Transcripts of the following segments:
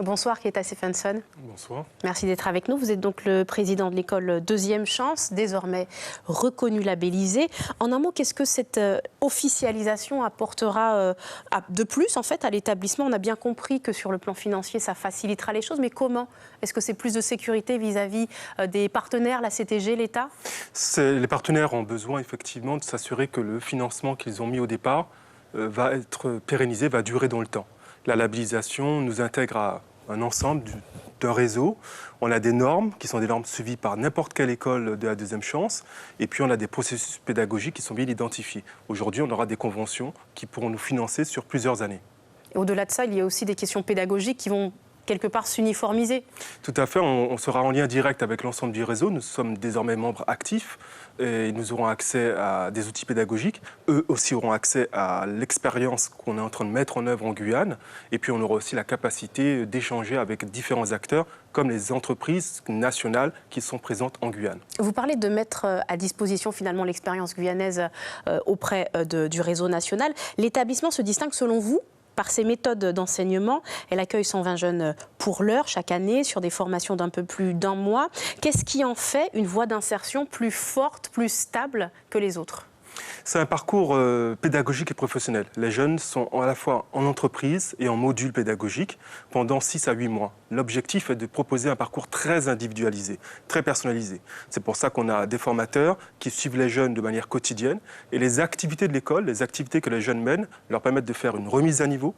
Bonsoir Keita Stephenson. Bonsoir. Merci d'être avec nous. Vous êtes donc le président de l'école Deuxième Chance, désormais reconnue, labellisée. En un mot, qu'est-ce que cette officialisation apportera de plus en fait à l'établissement? On a bien compris que sur le plan financier, ça facilitera les choses, mais comment? Est-ce que c'est plus de sécurité vis-à-vis des partenaires, la CTG, l'État? Les partenaires ont besoin effectivement de s'assurer que le financement qu'ils ont mis au départ va être pérennisé, va durer dans le temps. La labellisation nous intègre à un ensemble d'un réseau. On a des normes qui sont des normes suivies par n'importe quelle école de la Deuxième Chance. Et puis on a des processus pédagogiques qui sont bien identifiés. Aujourd'hui, on aura des conventions qui pourront nous financer sur plusieurs années. Et au-delà de ça, il y a aussi des questions pédagogiques qui vont quelque part s'uniformiser. Tout à fait, on sera en lien direct avec l'ensemble du réseau. Nous sommes désormais membres actifs et nous aurons accès à des outils pédagogiques. Eux aussi auront accès à l'expérience qu'on est en train de mettre en œuvre en Guyane. Et puis on aura aussi la capacité d'échanger avec différents acteurs comme les entreprises nationales qui sont présentes en Guyane. Vous parlez de mettre à disposition finalement l'expérience guyanaise auprès du réseau national. L'établissement se distingue selon vous par ses méthodes d'enseignement. Elle accueille 120 jeunes pour l'heure chaque année sur des formations d'un peu plus d'un mois. Qu'est-ce qui en fait une voie d'insertion plus forte, plus stable que les autres ? C'est un parcours pédagogique et professionnel. Les jeunes sont à la fois en entreprise et en module pédagogique pendant 6 à 8 mois. L'objectif est de proposer un parcours très individualisé, très personnalisé. C'est pour ça qu'on a des formateurs qui suivent les jeunes de manière quotidienne. Et les activités de l'école, les activités que les jeunes mènent, leur permettent de faire une remise à niveau,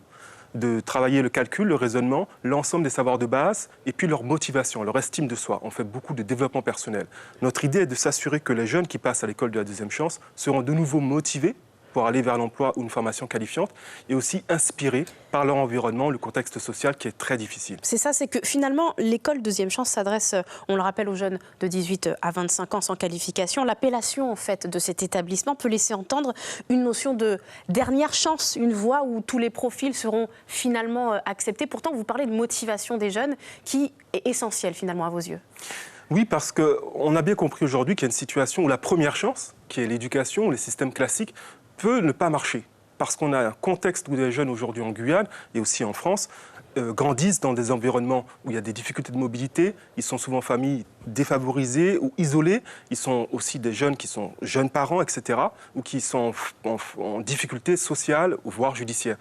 de travailler le calcul, le raisonnement, l'ensemble des savoirs de base et puis leur motivation, leur estime de soi. On fait beaucoup de développement personnel. Notre idée est de s'assurer que les jeunes qui passent à l'école de la Deuxième Chance seront de nouveau motivés pour aller vers l'emploi ou une formation qualifiante et aussi inspirés par leur environnement, le contexte social qui est très difficile. C'est ça, c'est que finalement, l'école Deuxième Chance s'adresse, on le rappelle, aux jeunes de 18 à 25 ans sans qualification. L'appellation en fait de cet établissement peut laisser entendre une notion de dernière chance, une voie où tous les profils seront finalement acceptés. Pourtant, vous parlez de motivation des jeunes qui est essentielle finalement à vos yeux. Oui, parce qu'on a bien compris aujourd'hui qu'il y a une situation où la première chance, qui est l'éducation, les systèmes classiques, peut ne pas marcher. Parce qu'on a un contexte où les jeunes aujourd'hui en Guyane et aussi en France grandissent dans des environnements où il y a des difficultés de mobilité. Ils sont souvent familles défavorisées ou isolées. Ils sont aussi des jeunes qui sont jeunes parents, etc. ou qui sont en difficulté sociale, voire judiciaire.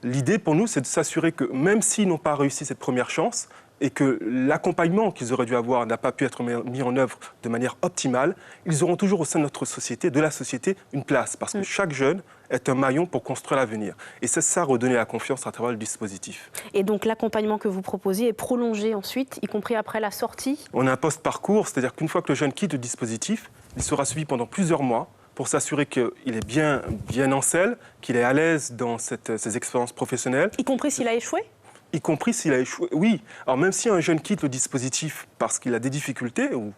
L'idée pour nous, c'est de s'assurer que même s'ils n'ont pas réussi cette première chance, et que l'accompagnement qu'ils auraient dû avoir n'a pas pu être mis en œuvre de manière optimale, ils auront toujours au sein de notre société, de la société, une place. Parce que chaque jeune est un maillon pour construire l'avenir. Et c'est ça, redonner la confiance à travers le dispositif. Et donc l'accompagnement que vous proposez est prolongé ensuite, y compris après la sortie ? On a un post-parcours, c'est-à-dire qu'une fois que le jeune quitte le dispositif, il sera suivi pendant plusieurs mois pour s'assurer qu'il est bien en selle, qu'il est à l'aise dans ses expériences professionnelles. Y compris s'il a échoué ? Y compris s'il a échoué, oui. Alors même si un jeune quitte le dispositif parce qu'il a des difficultés ou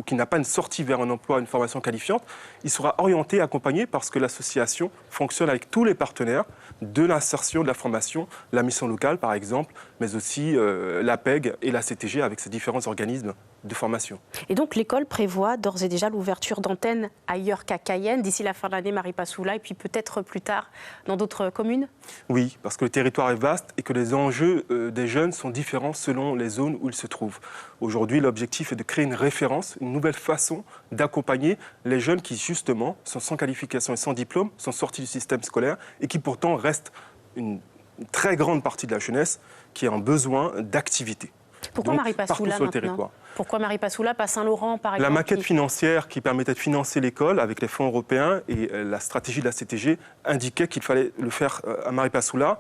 qu'il n'a pas une sortie vers un emploi, une formation qualifiante, il sera orienté, accompagné parce que l'association fonctionne avec tous les partenaires de l'insertion, de la formation, la mission locale par exemple, mais aussi l'APEG et la CTG avec ces différents organismes de formation. Et donc l'école prévoit d'ores et déjà l'ouverture d'antennes ailleurs qu'à Cayenne, d'ici la fin de l'année, Maripasoula, et puis peut-être plus tard dans d'autres communes ? Oui, parce que le territoire est vaste et que les enjeux des jeunes sont différents selon les zones où ils se trouvent. Aujourd'hui, l'objectif est de créer une référence, une nouvelle façon d'accompagner les jeunes qui, justement, sont sans qualification et sans diplôme, sont sortis du système scolaire et qui pourtant restent une très grande partie de la jeunesse qui a un besoin d'activité. Pourquoi Maripasoula maintenant ? Pourquoi Maripasoula, pas Saint-Laurent par exemple ? La maquette financière qui permettait de financer l'école avec les fonds européens et la stratégie de la CTG indiquait qu'il fallait le faire à Maripasoula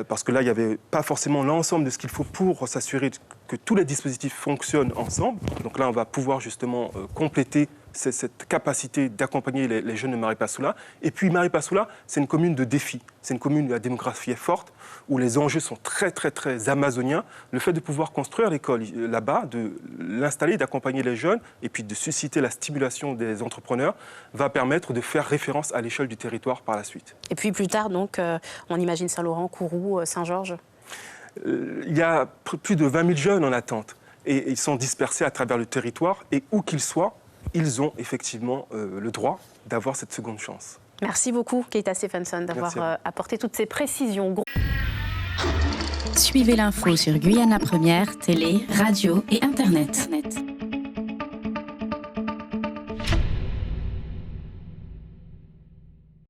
parce que là, il n'y avait pas forcément l'ensemble de ce qu'il faut pour s'assurer que tous les dispositifs fonctionnent ensemble. Donc là, on va pouvoir justement compléter cette capacité d'accompagner les jeunes de Maripasoula. Et puis Maripasoula, c'est une commune de défi. C'est une commune où la démographie est forte, où les enjeux sont très, très, très amazoniens. Le fait de pouvoir construire l'école là-bas, de l'installer, d'accompagner les jeunes, et puis de susciter la stimulation des entrepreneurs, va permettre de faire référence à l'échelle du territoire par la suite. Et puis plus tard, donc, on imagine Saint-Laurent, Kourou, Saint-Georges ? Il y a plus de 20 000 jeunes en attente. Et ils sont dispersés à travers le territoire. Et où qu'ils soient, ils ont effectivement le droit d'avoir cette seconde chance. Merci beaucoup, Keita Stephenson, d'avoir apporté toutes ces précisions. Suivez l'info sur Guyana Première, télé, radio et Internet.